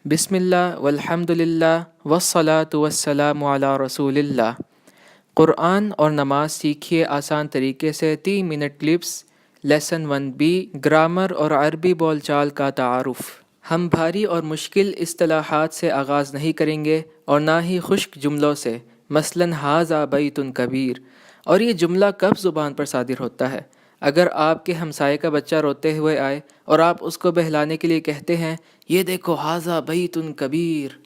بسم اللہ والحمد للہ والصلاة والسلام علی رسول اللہ۔ قرآن اور نماز سیکھیے آسان طریقے سے 3 minute clips. Lesson 1B، grammar اور عربی بول چال کا تعارف۔ ہم بھاری اور مشکل اصطلاحات سے آغاز نہیں کریں گے اور نہ ہی خشک جملوں سے، مثلاً ھذا بیت کبیر۔ اور یہ جملہ کب زبان پر صادر ہوتا ہے؟ اگر آپ کے ہمسائے کا بچہ روتے ہوئے آئے اور آپ اس کو بہلانے کے لیے کہتے ہیں یہ دیکھو ھذا بیت کبیر۔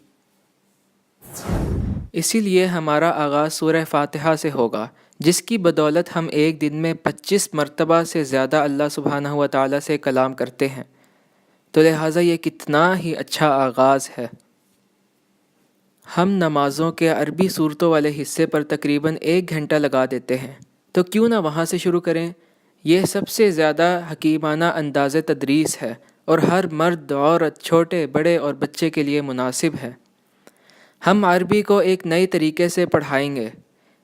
اسی لیے ہمارا آغاز سورہ فاتحہ سے ہوگا، جس کی بدولت ہم ایک دن میں 25 مرتبہ سے زیادہ اللہ سبحانہ و تعالیٰ سے کلام کرتے ہیں، تو لہٰذا یہ کتنا ہی اچھا آغاز ہے۔ ہم نمازوں کے عربی صورتوں والے حصے پر تقریباً 1 گھنٹہ لگا دیتے ہیں، تو کیوں نہ وہاں سے شروع کریں؟ یہ سب سے زیادہ حکیمانہ انداز تدریس ہے اور ہر مرد، عورت، چھوٹے بڑے اور بچے کے لیے مناسب ہے۔ ہم عربی کو ایک نئے طریقے سے پڑھائیں گے،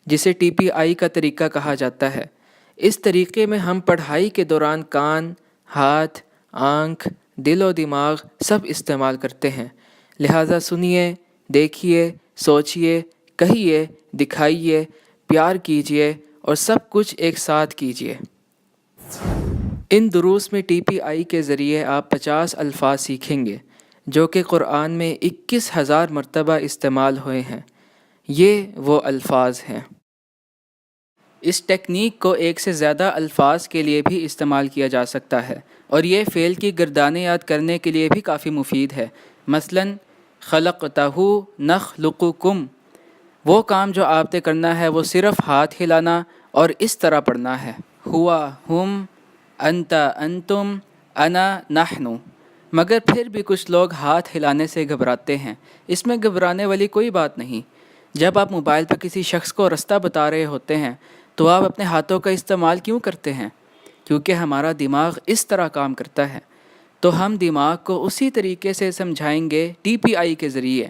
جسے TPI کا طریقہ کہا جاتا ہے۔ اس طریقے میں ہم پڑھائی کے دوران کان، ہاتھ، آنکھ، دل و دماغ سب استعمال کرتے ہیں، لہٰذا سنیے، دیکھیے، سوچیے، کہیے، دکھائیے، پیار کیجیے اور سب کچھ ایک ساتھ کیجیے۔ ان دروس میں TPI کے ذریعے آپ 50 الفاظ سیکھیں گے، جو کہ قرآن میں 21,000 مرتبہ استعمال ہوئے ہیں۔ یہ وہ الفاظ ہیں۔ اس ٹیکنیک کو 1 سے زیادہ الفاظ کے لیے بھی استعمال کیا جا سکتا ہے، اور یہ فعل کی گردانیں یاد کرنے کے لیے بھی کافی مفید ہے۔ مثلاً خلقتہ نخلقکم، وہ کام جو آپ نے کرنا ہے وہ صرف ہاتھ ہلانا اور اس طرح پڑھنا ہے، ہوا ہم، انت انتم، انا نحن۔ مگر پھر بھی کچھ لوگ ہاتھ ہلانے سے گھبراتے ہیں۔ اس میں گھبرانے والی کوئی بات نہیں۔ جب آپ موبائل پر کسی شخص کو رستہ بتا رہے ہوتے ہیں تو آپ اپنے ہاتھوں کا استعمال کیوں کرتے ہیں؟ کیونکہ ہمارا دماغ اس طرح کام کرتا ہے، تو ہم دماغ کو اسی طریقے سے سمجھائیں گے TPI کے ذریعے۔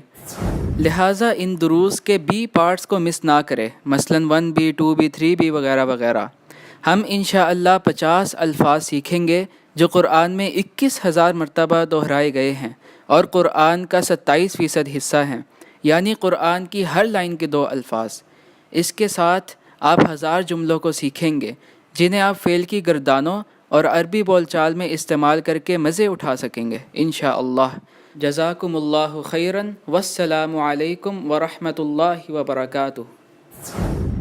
لہٰذا ان دروس کے B پارٹس کو مس نہ کریں، مثلاً 1B، 2B، 3B وغیرہ وغیرہ۔ ہم انشاءاللہ 50 الفاظ سیکھیں گے جو قرآن میں 21,000 مرتبہ دہرائے گئے ہیں اور قرآن کا 27% حصہ ہیں، یعنی قرآن کی ہر لائن کے 2 الفاظ۔ اس کے ساتھ آپ 1000 جملوں کو سیکھیں گے، جنہیں آپ فعل کی گردانوں اور عربی بول چال میں استعمال کر کے مزے اٹھا سکیں گے انشاءاللہ۔ جزاکم اللہ خیراً، والسلام علیکم ورحمۃ اللہ وبرکاتہ۔